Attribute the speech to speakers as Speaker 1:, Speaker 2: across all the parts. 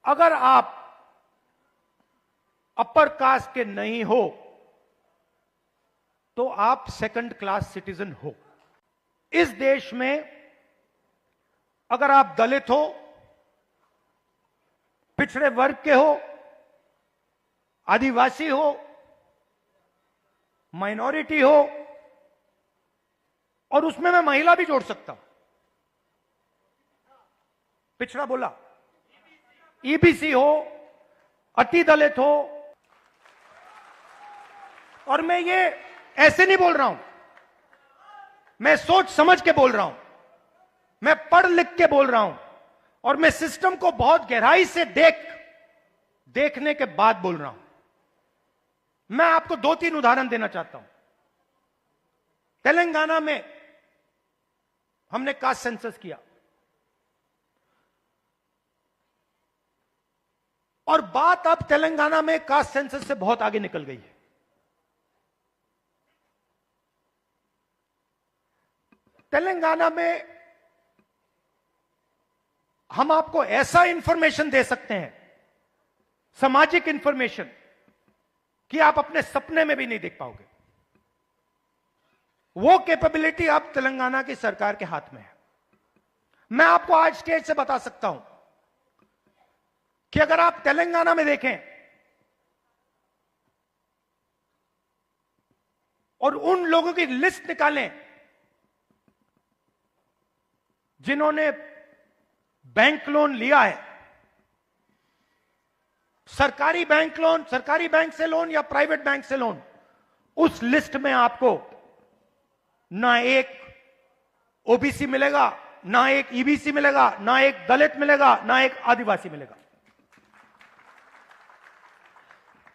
Speaker 1: अगर आप upper caste के नहीं हो तो आप सेकंड क्लास सिटीजन हो। इस देश में अगर आप दलित हो, पिछड़े वर्ग के हो, आदिवासी हो, माइनॉरिटी हो, और उसमें मैं महिला भी जोड़ सकता हूं, पिछड़ा बोला, ईबीसी हो, अति दलित हो, और मैं ये ऐसे नहीं बोल रहा हूं, मैं सोच समझ के बोल रहा हूं, मैं पढ़ लिख के बोल रहा हूं, और मैं सिस्टम को बहुत गहराई से देखने के बाद बोल रहा हूं। मैं आपको 2-3 उदाहरण देना चाहता हूं। तेलंगाना में हमने कास्ट सेंसस किया और बात अब तेलंगाना में कास्ट सेंसस से बहुत आगे निकल गई है। तेलंगाना में हम आपको ऐसा इंफॉर्मेशन दे सकते हैं, सामाजिक इंफॉर्मेशन, कि आप अपने सपने में भी नहीं देख पाओगे। वो कैपेबिलिटी अब तेलंगाना की सरकार के हाथ में है। मैं आपको आज स्टेज से बता सकता हूं कि अगर आप तेलंगाना में देखें और उन लोगों की लिस्ट निकालें जिन्होंने बैंक लोन लिया है, सरकारी बैंक लोन, सरकारी बैंक से लोन या प्राइवेट बैंक से लोन, उस लिस्ट में आपको ना एक ओबीसी मिलेगा, ना एक ईबीसी मिलेगा, ना एक दलित मिलेगा, ना एक आदिवासी मिलेगा।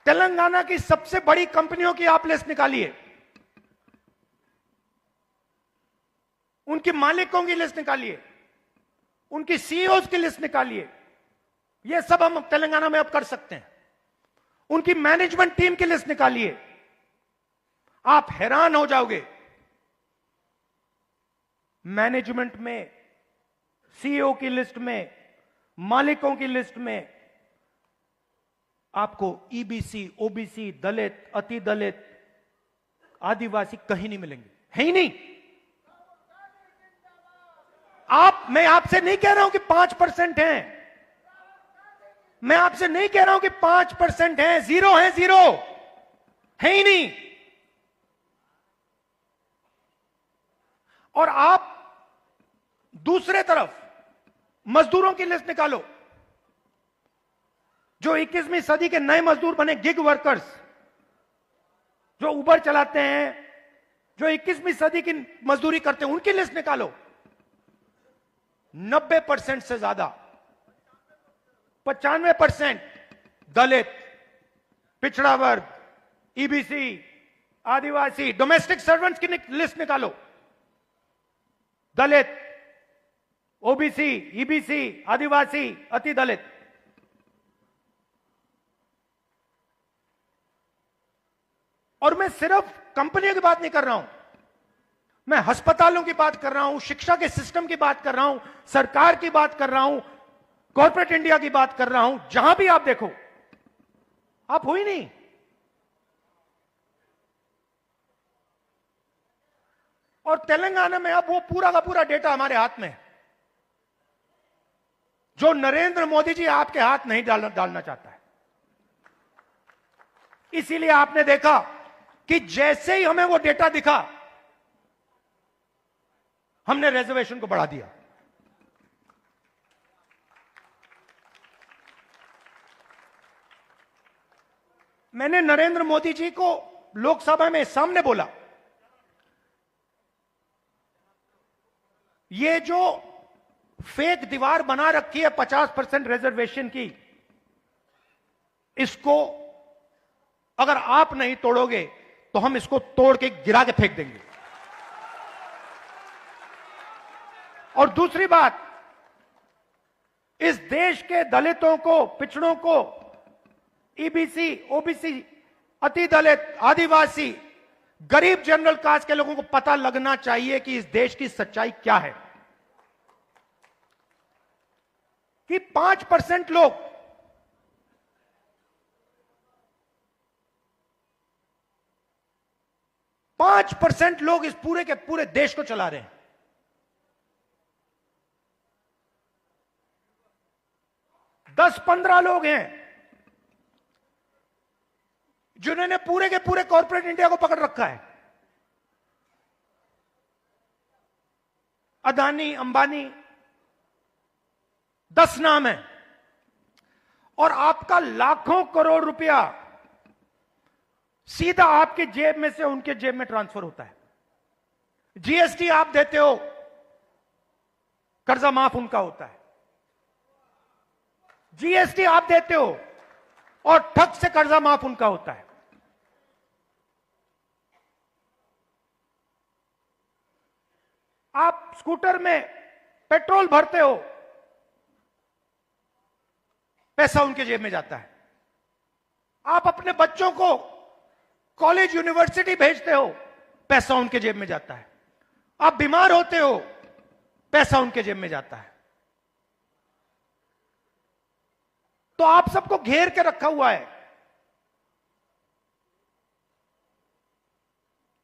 Speaker 1: तेलंगाना की सबसे बड़ी कंपनियों की आप लिस्ट निकालिए, उनके मालिकों की लिस्ट निकालिए, उनकी सीईओज की लिस्ट निकालिए। यह सब हम तेलंगाना में अब कर सकते हैं। उनकी मैनेजमेंट टीम की लिस्ट निकालिए, आप हैरान हो जाओगे। मैनेजमेंट में, सीईओ की लिस्ट में, मालिकों की लिस्ट में आपको ईबीसी, ओबीसी, दलित, अति दलित, आदिवासी कहीं नहीं मिलेंगे, है ही नहीं। मैं आपसे नहीं कह रहा हूं कि 5% हैं, मैं आपसे नहीं कह रहा हूं कि 5% हैं, 0 है, 0 है ही नहीं। और आप दूसरे तरफ मजदूरों की लिस्ट निकालो, जो 21वीं सदी के नए मजदूर बने, गिग वर्कर्स, जो उबर चलाते हैं, जो 21वीं सदी की मजदूरी करते हैं, उनकी लिस्ट निकालो। 90% से ज्यादा, 95% दलित, पिछड़ा वर्ग, ईबीसी, आदिवासी, डोमेस्टिक सर्वेंट्स की लिस्ट निकालो। दलित, ओबीसी, ईबीसी, आदिवासी, अति दलित। और मैं सिर्फ कंपनियों की बात नहीं कर रहा हूं, मैं अस्पतालों की बात कर रहा हूं, शिक्षा के सिस्टम की बात कर रहा हूं, सरकार की बात कर रहा हूं, कॉर्पोरेट इंडिया की बात कर रहा हूं। जहां भी आप देखो, आप हो ही नहीं। और तेलंगाना में अब वो पूरा का पूरा डेटा हमारे हाथ में है, जो नरेंद्र मोदी जी आपके हाथ नहीं डालना चाहता है। इसीलिए आपने देखा कि जैसे ही हमें वो डेटा दिखा, हमने रिजर्वेशन को बढ़ा दिया। मैंने नरेंद्र मोदी जी को लोकसभा में सामने बोला, ये जो फेक दीवार बना रखी है 50% रिजर्वेशन की, इसको अगर आप नहीं तोड़ोगे तो हम इसको तोड़ के गिरा के फेंक देंगे। और दूसरी बात, इस देश के दलितों को, पिछड़ों को, ईबीसी, ओबीसी, अति दलित, आदिवासी, गरीब जनरल कास्ट के लोगों को पता लगना चाहिए कि इस देश की सच्चाई क्या है। कि 5% लोग 5% लोग इस पूरे के पूरे देश को चला रहे हैं। 10-15 लोग हैं जिन्होंने पूरे के पूरे कॉर्पोरेट इंडिया को पकड़ रखा है। अदानी, अंबानी, 10 नाम है। और आपका लाखों करोड़ रुपया सीधा आपकी जेब में से उनके जेब में ट्रांसफर होता है। जीएसटी आप देते हो, कर्जा माफ उनका होता है। जीएसटी आप देते हो और ठग से कर्जा माफ उनका होता है। आप स्कूटर में पेट्रोल भरते हो, पैसा उनके जेब में जाता है। आप अपने बच्चों को कॉलेज यूनिवर्सिटी भेजते हो, पैसा उनके जेब में जाता है। आप बीमार होते हो, पैसा उनके जेब में जाता है। तो आप सबको घेर के रखा हुआ है,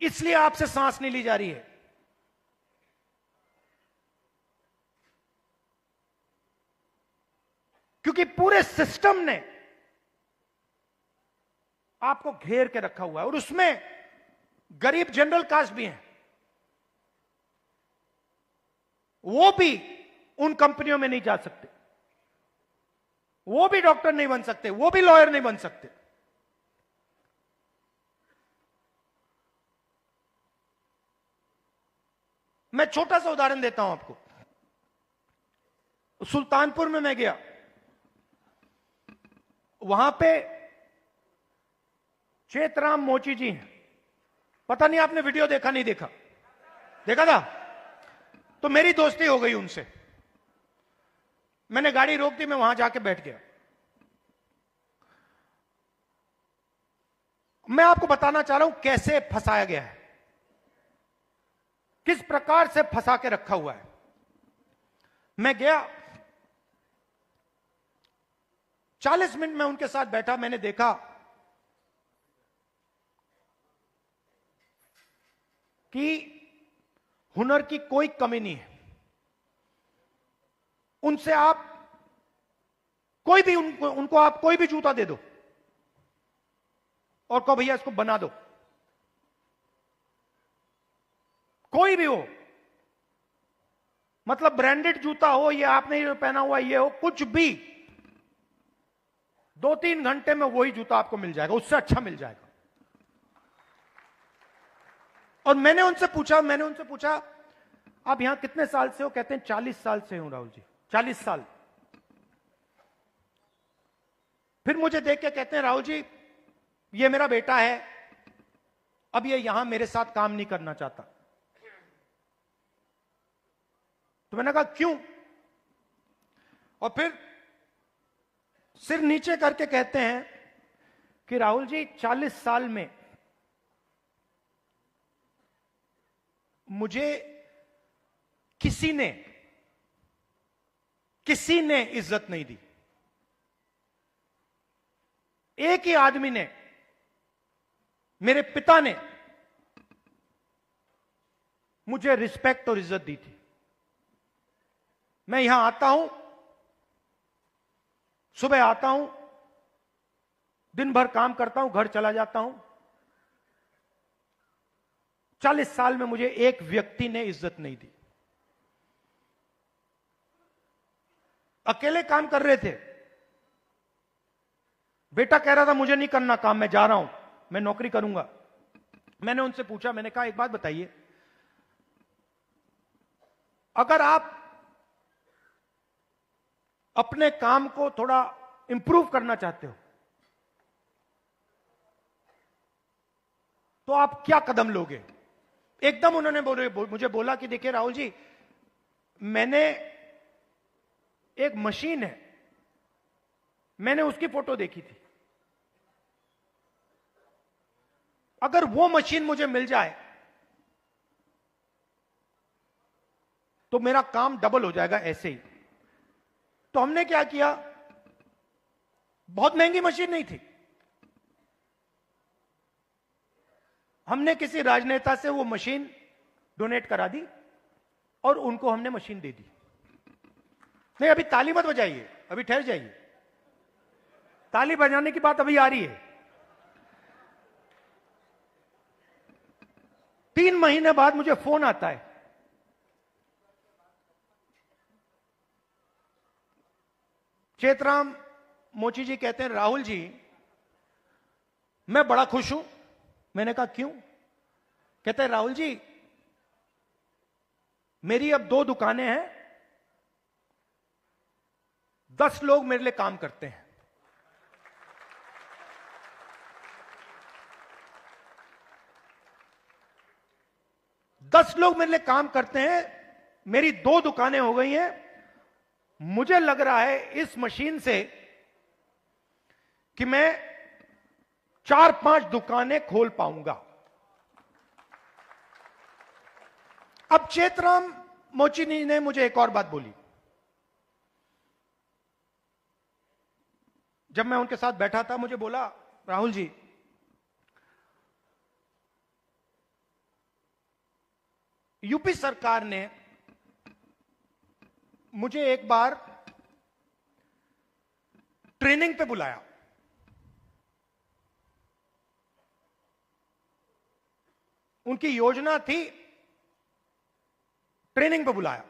Speaker 1: इसलिए आपसे सांस नहीं ली जा रही है। क्योंकि पूरे सिस्टम ने आपको घेर के रखा हुआ है। और उसमें गरीब जनरल कास्ट भी हैं, वो भी उन कंपनियों में नहीं जा सकते, वो भी डॉक्टर नहीं बन सकते, वो भी लॉयर नहीं बन सकते। मैं छोटा सा उदाहरण देता हूं आपको। सुल्तानपुर में मैं गया, वहां पे चेतराम मोची जी हैं। पता नहीं आपने वीडियो देखा नहीं देखा? देखा था? तो मेरी दोस्ती हो गई उनसे। मैंने गाड़ी रोक दी, मैं वहां जाके बैठ गया। मैं आपको बताना चाह रहा हूं कैसे फंसाया गया है, किस प्रकार से फंसा के रखा हुआ है। मैं गया, 40 मिनट में उनके साथ बैठा। मैंने देखा कि हुनर की कोई कमी नहीं है। उनसे आप कोई भी उनको आप कोई भी जूता दे दो और कहो भैया इसको बना दो, कोई भी हो, मतलब ब्रांडेड जूता हो, ये आपने पहना हुआ ये हो, कुछ भी, 2-3 घंटे में वही जूता आपको मिल जाएगा, उससे अच्छा मिल जाएगा। और मैंने उनसे पूछा आप यहां कितने साल से हो? कहते हैं 40 साल से हूं राहुल जी, 40 साल। फिर मुझे देख के कहते हैं राहुल जी ये मेरा बेटा है, अब ये यहां मेरे साथ काम नहीं करना चाहता। तो मैंने कहा क्यों? और फिर सिर नीचे करके कहते हैं कि राहुल जी 40 साल में मुझे किसी ने इज्जत नहीं दी। एक ही आदमी ने, मेरे पिता ने मुझे रिस्पेक्ट और इज्जत दी थी। मैं यहां आता हूं, सुबह आता हूं, दिन भर काम करता हूं, घर चला जाता हूं। 40 साल में मुझे एक व्यक्ति ने इज्जत नहीं दी। अकेले काम कर रहे थे, बेटा कह रहा था मुझे नहीं करना काम, मैं जा रहा हूं, मैं नौकरी करूंगा। मैंने उनसे पूछा, मैंने कहा एक बात बताइए, अगर आप अपने काम को थोड़ा इंप्रूव करना चाहते हो तो आप क्या कदम लोगे? एकदम उन्होंने मुझे बोला कि देखिए राहुल जी, मैंने एक मशीन है, मैंने उसकी फोटो देखी थी, अगर वो मशीन मुझे मिल जाए तो मेरा काम डबल हो जाएगा ऐसे ही। तो हमने क्या किया, बहुत महंगी मशीन नहीं थी, हमने किसी राजनेता से वो मशीन डोनेट करा दी और उनको हमने मशीन दे दी। नहीं, अभी ताली मत बजाइए, अभी ठहर जाइए, ताली बजाने की बात अभी आ रही है। 3 महीने बाद मुझे फोन आता है, चेतराम मोची जी कहते हैं, राहुल जी मैं बड़ा खुश हूं। मैंने कहा क्यों? कहते हैं, राहुल जी मेरी अब 2 दुकानें हैं, 10 लोग मेरे लिए काम करते हैं। दस लोग मेरे लिए काम करते हैं, मेरी 2 दुकानें हो गई हैं। मुझे लग रहा है इस मशीन से कि मैं 4-5 दुकानें खोल पाऊंगा। अब चेतराम मोची ने मुझे एक और बात बोली। जब मैं उनके साथ बैठा था, मुझे बोला, राहुल जी यूपी सरकार ने मुझे एक बार ट्रेनिंग पे बुलाया। उनकी योजना थी, ट्रेनिंग पे बुलाया।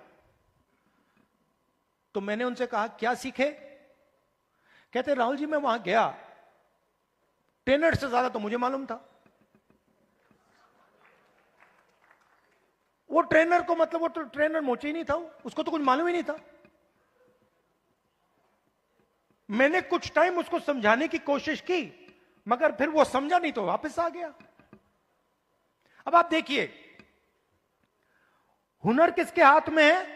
Speaker 1: तो मैंने उनसे कहा क्या सीखे? कहते राहुल जी मैं वहां गया, ट्रेनर से ज्यादा तो मुझे मालूम था। वो ट्रेनर को मतलब वो तो ट्रेनर मोची ही नहीं था, उसको तो कुछ मालूम ही नहीं था। मैंने कुछ टाइम उसको समझाने की कोशिश की, मगर फिर वो समझा नहीं तो वापस आ गया। अब आप देखिए, हुनर किसके हाथ में है?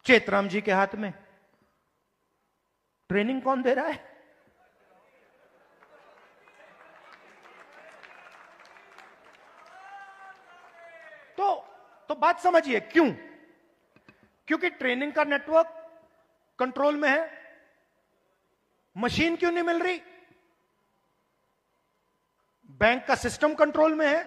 Speaker 1: चेतराम जी के हाथ में। ट्रेनिंग कौन दे रहा है? तो बात समझिए क्यों? क्योंकि ट्रेनिंग का नेटवर्क कंट्रोल में है। मशीन क्यों नहीं मिल रही? बैंक का सिस्टम कंट्रोल में है।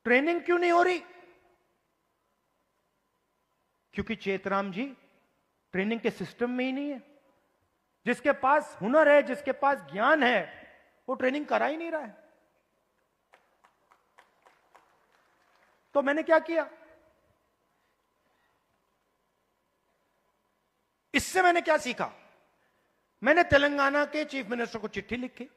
Speaker 1: ट्रेनिंग क्यों नहीं हो रही? क्योंकि चेतराम जी ट्रेनिंग के सिस्टम में ही नहीं है। जिसके पास हुनर है, जिसके पास ज्ञान है, वो ट्रेनिंग करा ही नहीं रहा है। तो मैंने क्या किया? इससे मैंने क्या सीखा? मैंने तेलंगाना के चीफ मिनिस्टर को चिट्ठी लिखी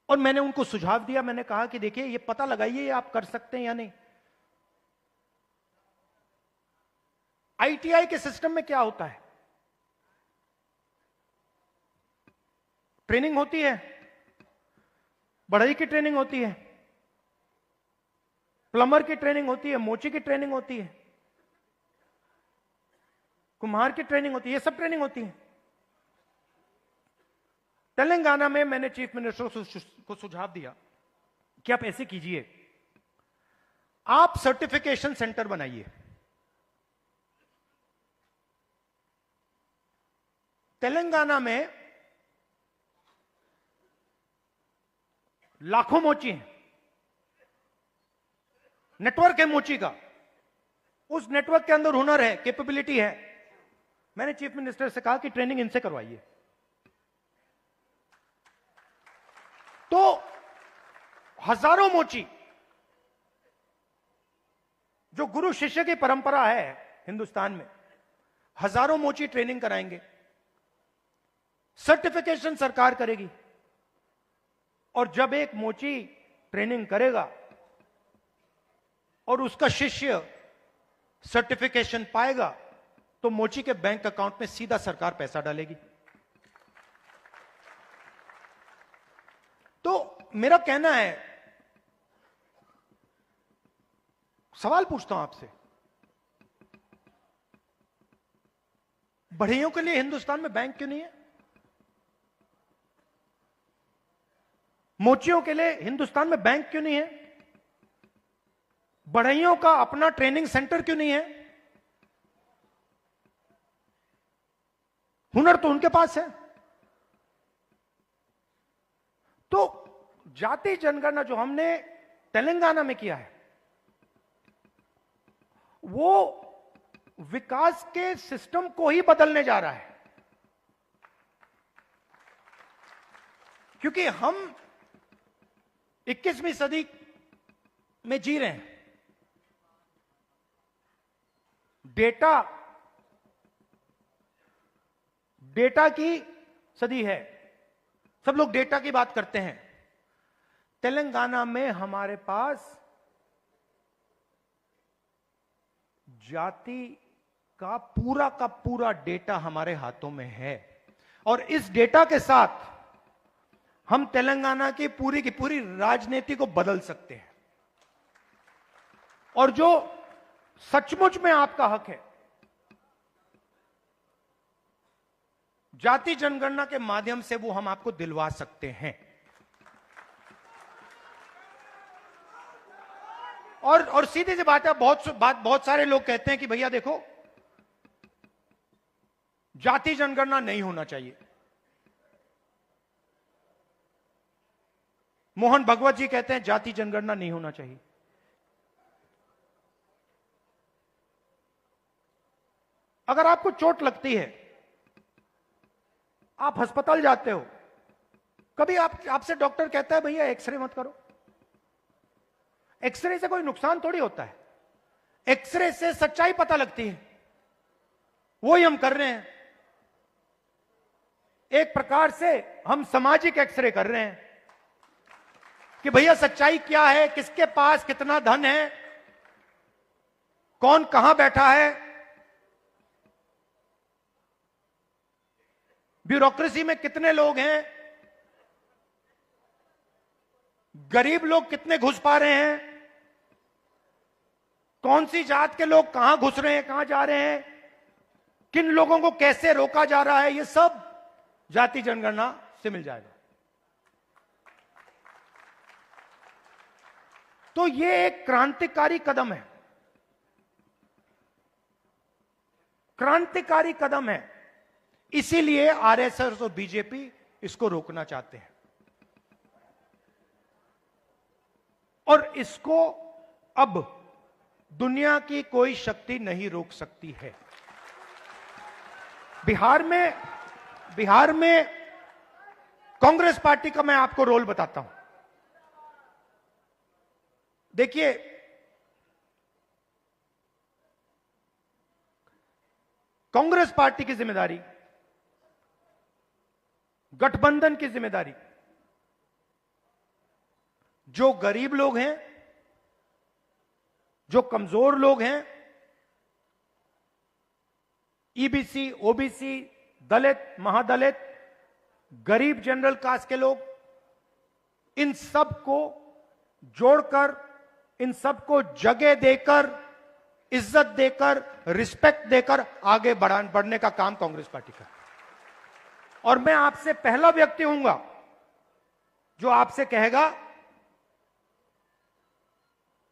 Speaker 1: और मैंने उनको सुझाव दिया। मैंने कहा कि देखिए, ये पता लगाइए ये आप कर सकते हैं या नहीं। आईटीआई के सिस्टम में क्या होता है? ट्रेनिंग होती है, बढ़ई की ट्रेनिंग होती है, प्लम्बर की ट्रेनिंग होती है, मोची की ट्रेनिंग होती है, कुम्हार की ट्रेनिंग होती है, ये सब ट्रेनिंग होती है। तेलंगाना में मैंने चीफ मिनिस्टर को सुझाव दिया कि आप ऐसे कीजिए, आप सर्टिफिकेशन सेंटर बनाइए। तेलंगाना में लाखों मोची हैं, नेटवर्क है मोची का, उस नेटवर्क के अंदर हुनर है, कैपेबिलिटी है। मैंने चीफ मिनिस्टर से कहा कि ट्रेनिंग इनसे करवाइए। तो हजारों मोची, जो गुरु शिष्य की परंपरा है हिंदुस्तान में, हजारों मोची ट्रेनिंग कराएंगे। सर्टिफिकेशन सरकार करेगी, और जब एक मोची ट्रेनिंग करेगा और उसका शिष्य सर्टिफिकेशन पाएगा, तो मोची के बैंक अकाउंट में सीधा सरकार पैसा डालेगी। तो मेरा कहना है, सवाल पूछता हूं आपसे, बढ़इयों के लिए हिंदुस्तान में बैंक क्यों नहीं है? मोचियों के लिए हिंदुस्तान में बैंक क्यों नहीं है? बढ़इयों का अपना ट्रेनिंग सेंटर क्यों नहीं है? हुनर तो उनके पास है। तो जाति जनगणना जो हमने तेलंगाना में किया है, वो विकास के सिस्टम को ही बदलने जा रहा है। क्योंकि हम 21वीं सदी में जी रहे हैं। डेटा की सदी है। सब लोग डेटा की बात करते हैं। तेलंगाना में हमारे पास जाति का पूरा डेटा हमारे हाथों में है, और इस डेटा के साथ हम तेलंगाना की पूरी राजनीति को बदल सकते हैं। और जो सचमुच में आपका हक है, जाति जनगणना के माध्यम से वो हम आपको दिलवा सकते हैं। और सीधी सी बात है, बहुत सारे लोग कहते हैं कि भैया देखो, जाति जनगणना नहीं होना चाहिए। मोहन भगवत जी कहते हैं जाति जनगणना नहीं होना चाहिए। अगर आपको चोट लगती है, आप अस्पताल जाते हो, कभी आपसे डॉक्टर कहता है भैया एक्सरे मत करो? एक्सरे से कोई नुकसान थोड़ी होता है। एक्सरे से सच्चाई पता लगती है। वही हम कर रहे हैं। एक प्रकार से हम सामाजिक एक्सरे कर रहे हैं कि भैया सच्चाई क्या है, किसके पास कितना धन है, कौन कहां बैठा है, ब्यूरोक्रेसी में कितने लोग हैं, गरीब लोग कितने घुस पा रहे हैं, कौन सी जात के लोग कहां घुस रहे हैं, कहां जा रहे हैं, किन लोगों को कैसे रोका जा रहा है, ये सब जाति जनगणना से मिल जाएगा। तो ये एक क्रांतिकारी कदम है। क्रांतिकारी कदम है। इसीलिए आरएसएस और बीजेपी इसको रोकना चाहते हैं। और इसको अब दुनिया की कोई शक्ति नहीं रोक सकती है। बिहार में कांग्रेस पार्टी का मैं आपको रोल बताता हूं। देखिए, कांग्रेस पार्टी की जिम्मेदारी, गठबंधन की जिम्मेदारी, जो गरीब लोग हैं, जो कमजोर लोग हैं, ईबीसी, ओबीसी, दलित, महादलित, गरीब जनरल कास्ट के लोग, इन सब को जोड़कर, इन सबको जगह देकर, इज्जत देकर, रिस्पेक्ट देकर आगे बढ़ने का काम कांग्रेस पार्टी का। और मैं आपसे पहला व्यक्ति हूंगा जो आपसे कहेगा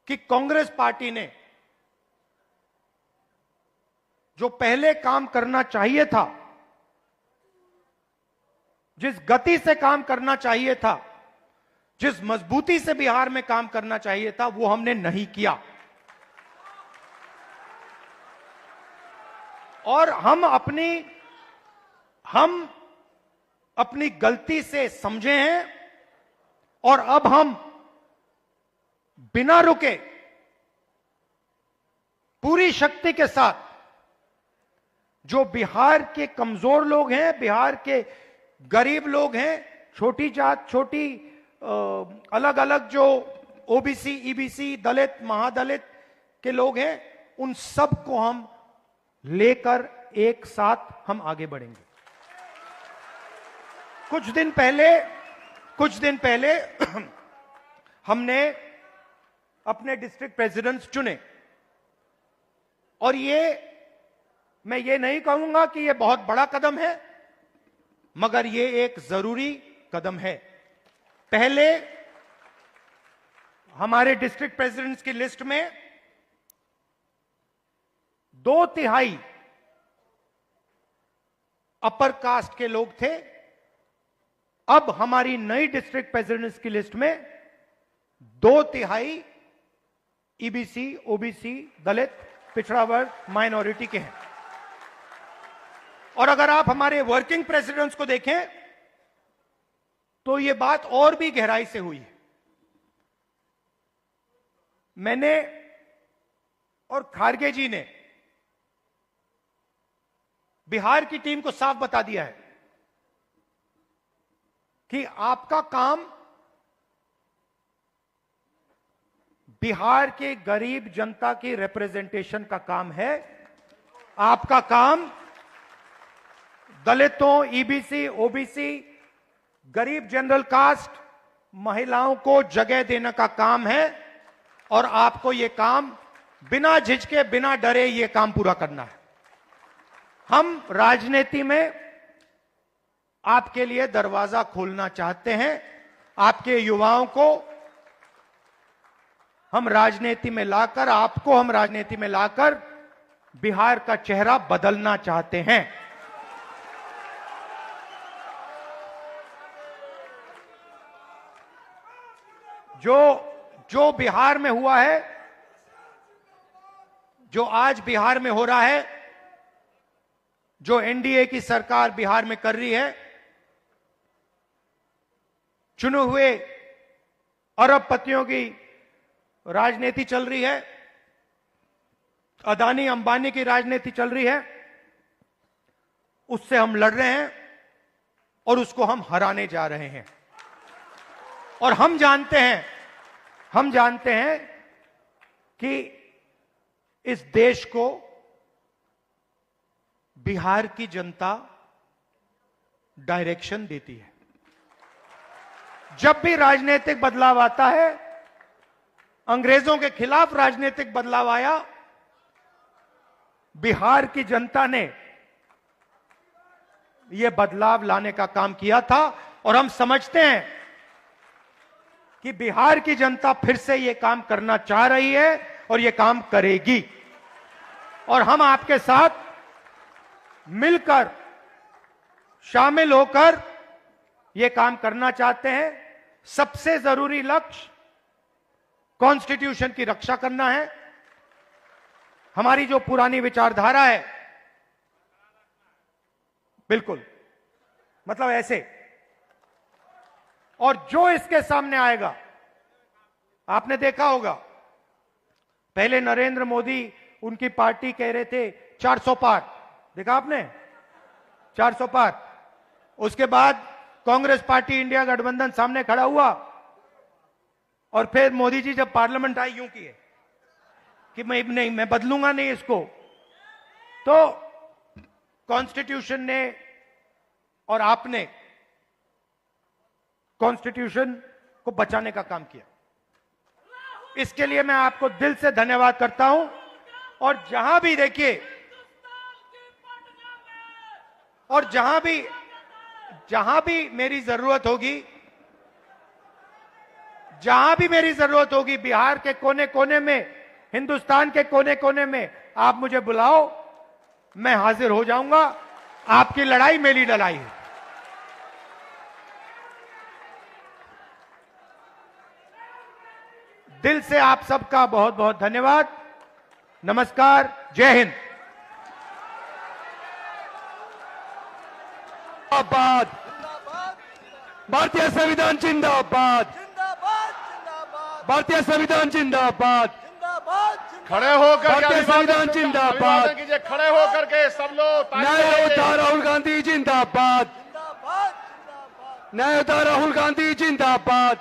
Speaker 1: कि कांग्रेस पार्टी ने जो पहले काम करना चाहिए था, जिस गति से काम करना चाहिए था, जिस मजबूती से बिहार में काम करना चाहिए था, वो हमने नहीं किया। और हम अपनी गलती से समझे हैं, और अब हम बिना रुके पूरी शक्ति के साथ जो बिहार के कमजोर लोग हैं, बिहार के गरीब लोग हैं, छोटी जात, छोटी अलग अलग जो ओबीसी, ईबीसी, दलित, महादलित के लोग हैं, उन सब को हम लेकर एक साथ हम आगे बढ़ेंगे। कुछ दिन पहले हमने अपने डिस्ट्रिक्ट प्रेसिडेंट्स चुने, और मैं ये नहीं कहूंगा कि ये बहुत बड़ा कदम है, मगर ये एक जरूरी कदम है। पहले हमारे डिस्ट्रिक्ट प्रेसिडेंट्स की लिस्ट में 2/3 अपर कास्ट के लोग थे। अब हमारी नई डिस्ट्रिक्ट प्रेसिडेंट्स की लिस्ट में 2/3 ईबीसी, ओबीसी, दलित, पिछड़ा वर्ग, माइनॉरिटी के हैं। और अगर आप हमारे वर्किंग प्रेसिडेंट्स को देखें तो यह बात और भी गहराई से हुई है। मैंने और खारगे जी ने बिहार की टीम को साफ बता दिया है कि आपका काम बिहार के गरीब जनता की रिप्रेजेंटेशन का काम है। आपका काम दलितों, ईबीसी, ओबीसी, गरीब जनरल कास्ट, महिलाओं को जगह देने का काम है। और आपको यह काम बिना झिझके, बिना डरे यह काम पूरा करना है। हम राजनीति में आपके लिए दरवाजा खोलना चाहते हैं। आपके युवाओं को हम राजनीति में लाकर, आपको हम राजनीति में लाकर बिहार का चेहरा बदलना चाहते हैं। जो बिहार में हुआ है, जो आज बिहार में हो रहा है, जो एनडीए की सरकार बिहार में कर रही है, चुने हुए अरबपतियों की राजनीति चल रही है, अदानी अंबानी की राजनीति चल रही है, उससे हम लड़ रहे हैं और उसको हम हराने जा रहे हैं। और हम जानते हैं कि इस देश को बिहार की जनता डायरेक्शन देती है। जब भी राजनीतिक बदलाव आता है, अंग्रेजों के खिलाफ राजनीतिक बदलाव आया, बिहार की जनता ने यह बदलाव लाने का काम किया था। और हम समझते हैं कि बिहार की जनता फिर से यह काम करना चाह रही है और यह काम करेगी। और हम आपके साथ मिलकर, शामिल होकर यह काम करना चाहते हैं। सबसे जरूरी लक्ष्य कॉन्स्टिट्यूशन की रक्षा करना है। हमारी जो पुरानी विचारधारा है, बिल्कुल मतलब ऐसे, और जो इसके सामने आएगा, आपने देखा होगा पहले नरेंद्र मोदी, उनकी पार्टी कह रहे थे 400 पार, देखा आपने 400 पार। उसके बाद कांग्रेस पार्टी, इंडिया गठबंधन सामने खड़ा हुआ और फिर मोदी जी जब पार्लियामेंट आई, यूं किए कि मैं बदलूंगा नहीं इसको। तो कॉन्स्टिट्यूशन ने और आपने कॉन्स्टिट्यूशन को बचाने का काम किया। इसके लिए मैं आपको दिल से धन्यवाद करता हूं। और जहां भी देखिए, और जहां भी मेरी जरूरत होगी, बिहार के कोने कोने में, हिंदुस्तान के कोने कोने में आप मुझे बुलाओ, मैं हाजिर हो जाऊंगा। आपकी लड़ाई मेरी लड़ाई है। दिल से आप सबका बहुत बहुत धन्यवाद। नमस्कार, जय हिंद।
Speaker 2: जिंदाबाद, भारतीय संविधान जिंदाबाद, भारतीय संविधान जिंदाबाद,
Speaker 3: खड़े होकर
Speaker 2: भारतीय संविधान जिंदाबाद,
Speaker 3: कीजिए, खड़े होकर के सब लोग।
Speaker 2: न्याय योद्धा राहुल गांधी जिंदाबाद, न्याय योद्धा राहुल गांधी जिंदाबाद।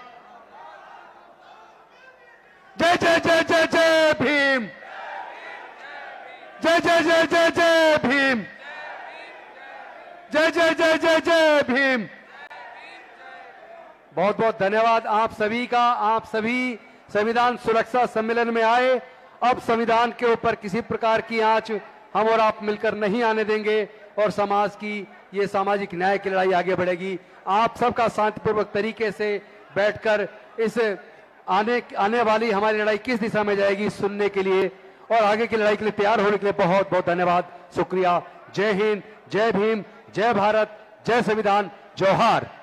Speaker 2: जय जय जय जय जय भीम, जय जय जय जय जय भीम, जय जय जय जय जय भीम। बहुत बहुत धन्यवाद आप सभी का। आप सभी संविधान सुरक्षा सम्मेलन में आए। अब संविधान के ऊपर किसी प्रकार की आंच हम और आप मिलकर नहीं आने देंगे और समाज की ये सामाजिक न्याय की लड़ाई आगे बढ़ेगी। आप सबका शांतिपूर्वक तरीके से बैठकर इस आने वाली हमारी लड़ाई किस दिशा में जाएगी सुनने के लिए और आगे की लड़ाई के लिए तैयार होने के लिए बहुत बहुत धन्यवाद, शुक्रिया। जय हिंद, जय भीम, जय भारत, जय संविधान, जोहार।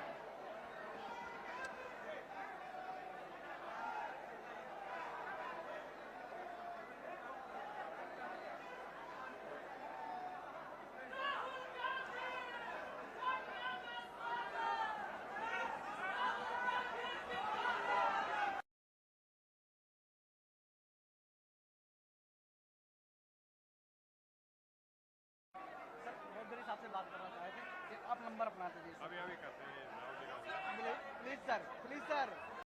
Speaker 4: आपसे बात करना चाहे थे, आप नंबर अपना दीजिए।
Speaker 3: अभी करते हैं।
Speaker 4: Please sir, please sir.